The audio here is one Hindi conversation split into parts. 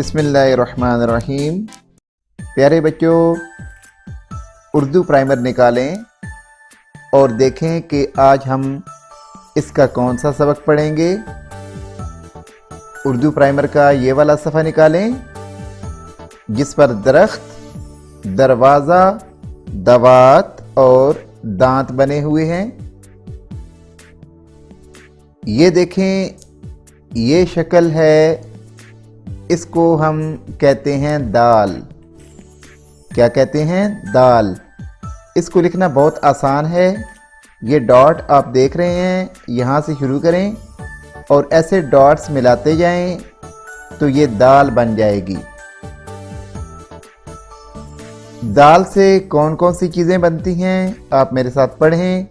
बिस्मिल्लाहिर्रहमानिर्रहीम। प्यारे बच्चों, उर्दू प्राइमर निकालें और देखें कि आज हम इसका कौन सा सबक पढ़ेंगे। उर्दू प्राइमर का ये वाला सफ़ा निकालें जिस पर दरख्त, दरवाज़ा, दवात और दांत बने हुए हैं। ये देखें, ये शक्ल है, इसको हम कहते हैं दाल। क्या कहते हैं? दाल। इसको लिखना बहुत आसान है। ये डॉट आप देख रहे हैं, यहाँ से शुरू करें और ऐसे डॉट्स मिलाते जाएं तो ये दाल बन जाएगी। दाल से कौन कौन सी चीज़ें बनती हैं आप मेरे साथ पढ़ें।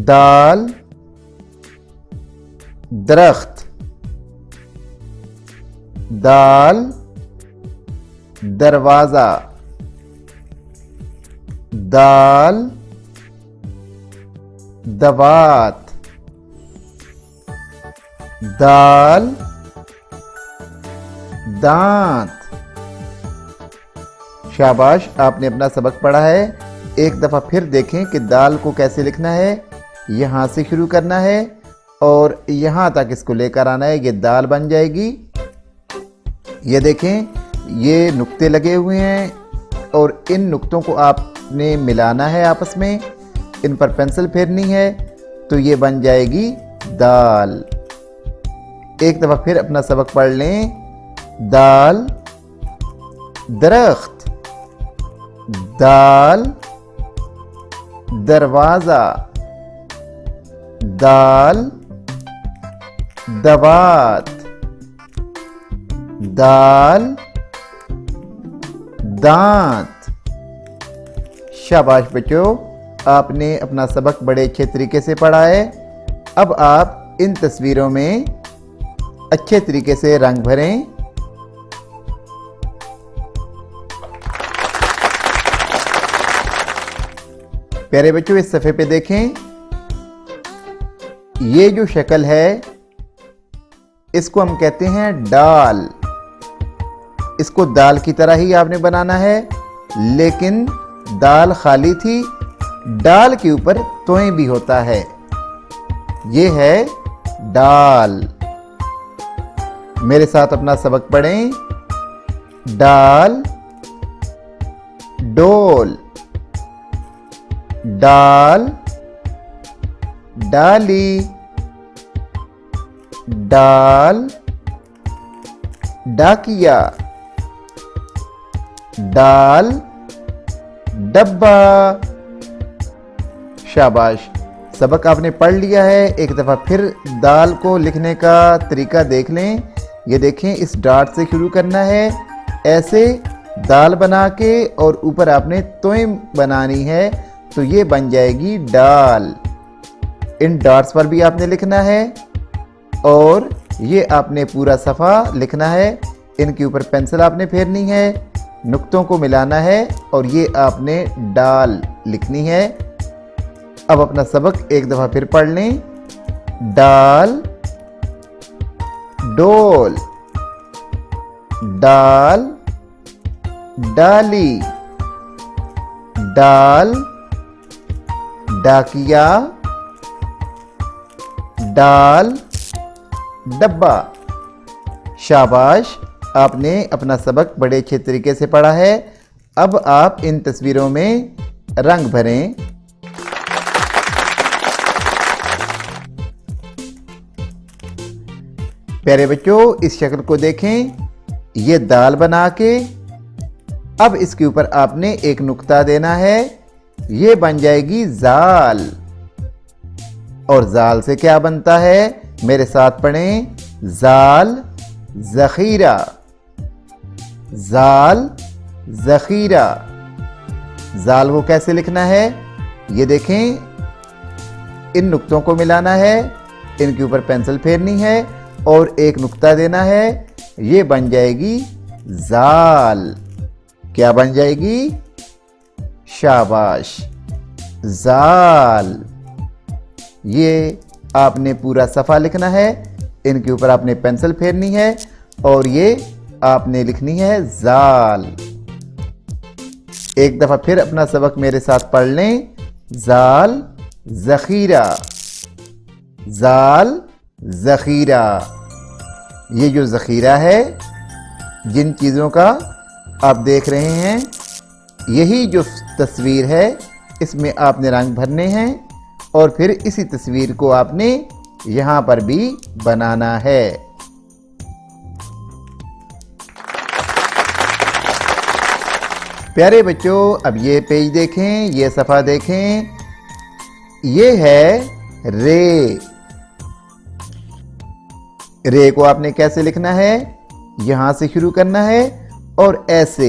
दाल, दरख्त, दाल, दरवाज़ा, दाल, दवात, दाल, दांत। शाबाश, आपने अपना सबक पढ़ा है। एक दफ़ा फिर देखें कि दाल को कैसे लिखना है। यहाँ से शुरू करना है और यहाँ तक इसको लेकर आना है, ये दाल बन जाएगी। ये देखें, ये नुक्ते लगे हुए हैं और इन नुक्तों को आपने मिलाना है आपस में, इन पर पेंसिल फेरनी है तो ये बन जाएगी दाल। एक दफ़ा फिर अपना सबक पढ़ लें। दाल, दरख्त, दाल, दरवाज़ा, दाल, दवात, दाल, दांत। शाबाश बच्चों, आपने अपना सबक बड़े अच्छे तरीके से पढ़ा है। अब आप इन तस्वीरों में अच्छे तरीके से रंग भरें। प्यारे बच्चों, इस सफ़े पे देखें, ये जो शक्ल है इसको हम कहते हैं डाल। इसको दाल की तरह ही आपने बनाना है, लेकिन दाल खाली थी, डाल के ऊपर तोय भी होता है। ये है डाल। मेरे साथ अपना सबक पढ़ें। डाल, डोल, डाल, डाली, डाल, डाकिया, डाल, डब्बा। शाबाश, सबक आपने पढ़ लिया है। एक दफ़ा फिर दाल को लिखने का तरीका देख लें। ये देखें, इस डॉट से शुरू करना है, ऐसे दाल बना के और ऊपर आपने तोय बनानी है तो ये बन जाएगी डाल। इन डॉट्स पर भी आपने लिखना है और ये आपने पूरा सफ़ा लिखना है। इनके ऊपर पेंसिल आपने फेरनी है, नुक्तों को मिलाना है और ये आपने डाल लिखनी है। अब अपना सबक एक दफ़ा फिर पढ़ लें। डाल, डोल, डाल, डाली, डाल, डाकिया, डाल, डब्बा। शाबाश, आपने अपना सबक बड़े अच्छे तरीके से पढ़ा है। अब आप इन तस्वीरों में रंग भरें। प्यारे बच्चों, इस शक्ल को देखें, ये दाल बना के अब इसके ऊपर आपने एक नुक्ता देना है, ये बन जाएगी जाल। और जाल से क्या बनता है? मेरे साथ पढ़ें। जाल, ज़ख़ीरा, जाल, ज़ख़ीरा। जाल को कैसे लिखना है? ये देखें, इन नुक्तों को मिलाना है, इनके ऊपर पेंसिल फेरनी है और एक नुक्ता देना है, ये बन जाएगी जाल। क्या बन जाएगी? शाबाश, जाल। ये आपने पूरा सफ़ा लिखना है, इनके ऊपर आपने पेंसिल फेरनी है और ये आपने लिखनी है जाल। एक दफा फिर अपना सबक मेरे साथ पढ़ लें। जाल जखीरा, जाल जखीरा। ये जो जखीरा है, जिन चीज़ों का आप देख रहे हैं, यही जो तस्वीर है इसमें आपने रंग भरने हैं और फिर इसी तस्वीर को आपने यहाँ पर भी बनाना है। प्यारे बच्चों, अब ये पेज देखें, ये सफ़ा देखें। ये है रे। रे को आपने कैसे लिखना है? यहां से शुरू करना है और ऐसे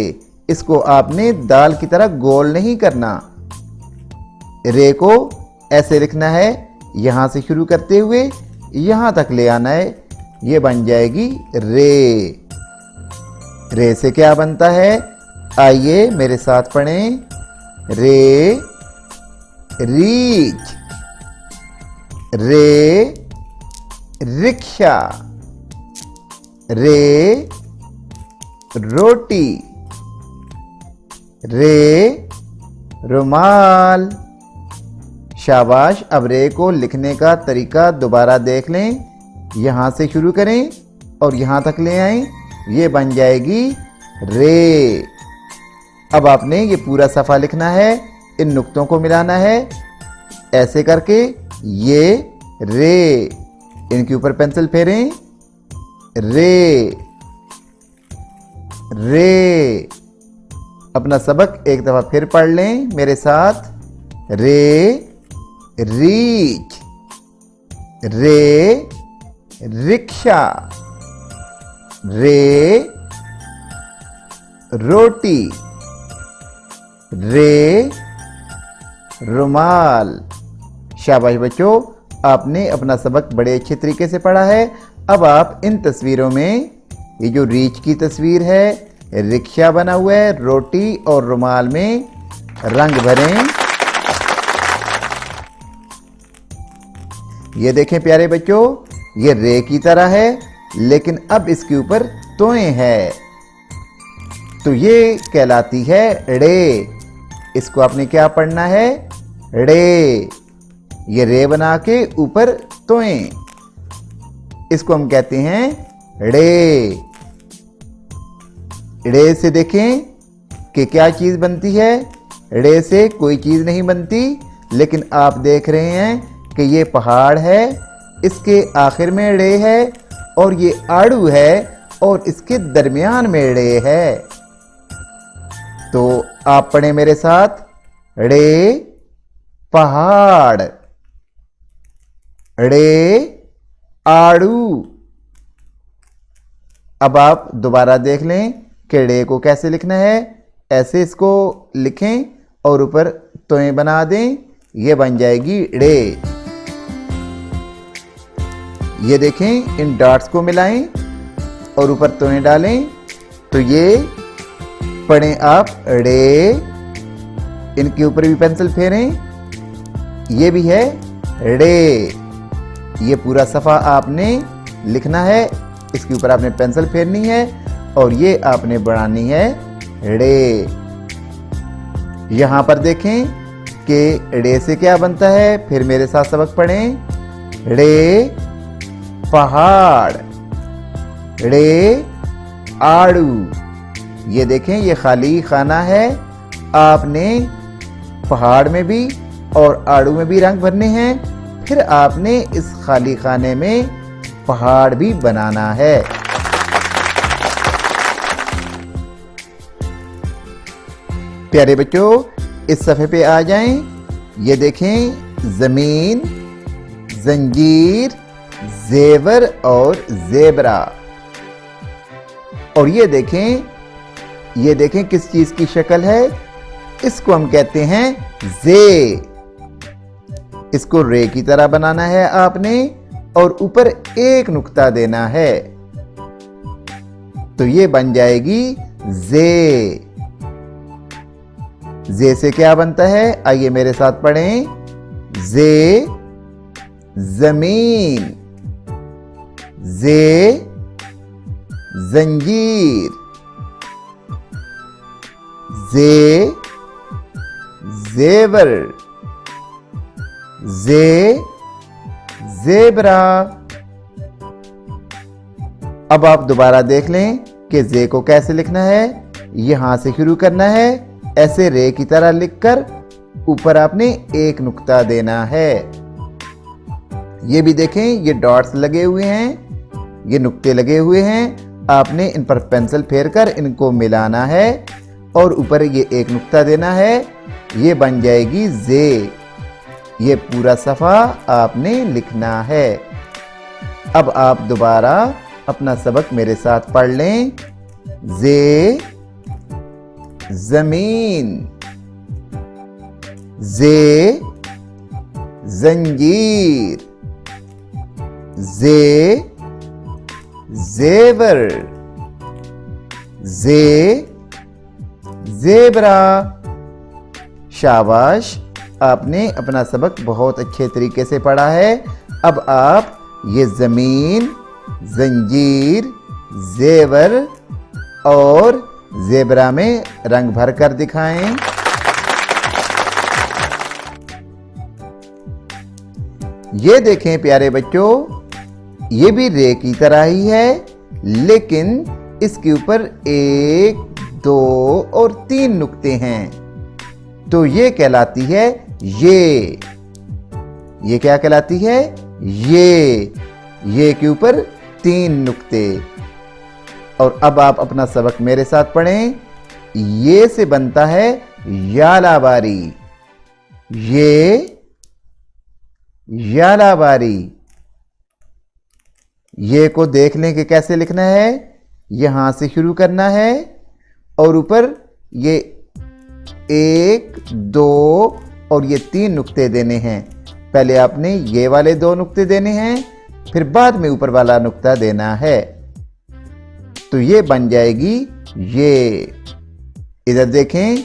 इसको आपने दाल की तरह गोल नहीं करना। रे को ऐसे लिखना है, यहां से शुरू करते हुए यहां तक ले आना है। ये बन जाएगी रे। रे से क्या बनता है? आइए मेरे साथ पढ़ें। रे रीछ, रे रिक्शा, रे रोटी, रे रुमाल। शाबाश। अब रे को लिखने का तरीका दोबारा देख लें। यहां से शुरू करें और यहां तक ले आएं। ये बन जाएगी रे। अब आपने ये पूरा सफ़ा लिखना है, इन नुक्तों को मिलाना है ऐसे करके। ये रे, इनके ऊपर पेंसिल फेरें। रे रे। अपना सबक एक दफा फिर पढ़ लें मेरे साथ। रे रीछ, रे रिक्शा, रे रोटी, रे रुमाल। शाबाश बच्चों, आपने अपना सबक बड़े अच्छे तरीके से पढ़ा है। अब आप इन तस्वीरों में, ये जो रीछ की तस्वीर है, रिक्शा बना हुआ है, रोटी और रुमाल में रंग भरें। ये देखें प्यारे बच्चों, ये रे की तरह है, लेकिन अब इसके ऊपर तोएं है, तो ये कहलाती है रे। इसको आपने क्या पढ़ना है? रे। ये रे बना के ऊपर तोएं, इसको हम कहते हैं रे। रे से देखें कि क्या चीज बनती है। रे से कोई चीज नहीं बनती, लेकिन आप देख रहे हैं कि ये पहाड़ है, इसके आखिर में रे है और ये आड़ू है और इसके दरमियान में रे है। तो आप पढ़ें मेरे साथ। रे पहाड़, रे आड़ू। अब आप दोबारा देख लें कि रे को कैसे लिखना है। ऐसे इसको लिखें और ऊपर तोएं बना दें। ये बन जाएगी रे। ये देखें, इन डॉट्स को मिलाएं और ऊपर तोएं डालें, तो ये पढ़ें आप रे। इनके ऊपर भी पेंसिल फेरें। ये भी है रे। ये पूरा सफ़ा आपने लिखना है, इसके ऊपर आपने पेंसिल फेरनी है और ये आपने बनानी है रे। यहां पर देखें कि रे से क्या बनता है। फिर मेरे साथ सबक पढ़ें। रे पहाड़, रे आड़ू। ये देखें, ये खाली खाना है। आपने पहाड़ में भी और आड़ू में भी रंग भरने हैं। फिर आपने इस खाली खाने में पहाड़ भी बनाना है। प्यारे बच्चों, इस सफ़े पे आ जाएं। ये देखें, ज़मीन, जंजीर, जेवर और जेबरा। और ये देखें किस चीज की शक्ल है। इसको हम कहते हैं जे। इसको रे की तरह बनाना है आपने और ऊपर एक नुक्ता देना है, तो ये बन जाएगी जे। जे से क्या बनता है? आइए मेरे साथ पढ़ें। जे जमीन, जे जंजीर। जे जेवर। जे जेबरा। अब आप दोबारा देख लें कि जे को कैसे लिखना है। यहां से शुरू करना है, ऐसे रे की तरह लिखकर ऊपर आपने एक नुक्ता देना है। ये भी देखें, ये डॉट्स लगे हुए हैं, ये नुक्ते लगे हुए हैं। आपने इन पर पेंसिल फेरकर इनको मिलाना है और ऊपर ये एक नुक्ता देना है। ये बन जाएगी जे। ये पूरा सफ़ा आपने लिखना है। अब आप दोबारा अपना सबक मेरे साथ पढ़ लें। जे जमीन। जे जंजीर। जे जेवर। जे जेबरा। शाबाश, आपने अपना सबक बहुत अच्छे तरीके से पढ़ा है। अब आप ये जमीन, जंजीर, जेवर और जेबरा में रंग भर कर दिखाएं। ये देखें प्यारे बच्चों, ये भी रे की तरह ही है, लेकिन इसके ऊपर 1, 2 और 3 नुक्ते हैं। तो ये कहलाती है ये क्या कहलाती है? ये के ऊपर 3 नुक्ते। और अब आप अपना सबक मेरे साथ पढ़ें। ये से बनता है यालाबारी। ये यालाबारी। ये को देख लें कि कैसे लिखना है। यहां से शुरू करना है और ऊपर ये 1, 2 और ये 3 नुक्ते देने हैं। पहले आपने ये वाले 2 नुक्ते देने हैं, फिर बाद में ऊपर वाला नुक्ता देना है। तो ये बन जाएगी ये। इधर देखें,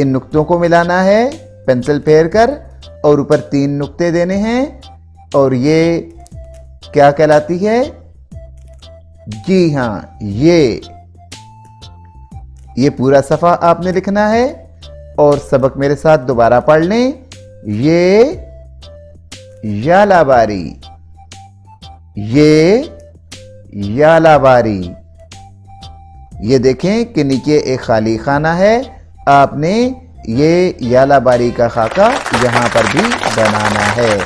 इन नुक्तों को मिलाना है पेंसिल फेर कर और ऊपर 3 नुक्ते देने हैं। और ये क्या कहलाती है? जी हाँ, ये पूरा सफ़ा आपने लिखना है। और सबक मेरे साथ दोबारा पढ़ लें। ये यालाबारी। ये यालाबारी। ये देखें कि नीचे एक खाली खाना है। आपने ये यालाबारी का खाका यहाँ पर भी बनाना है।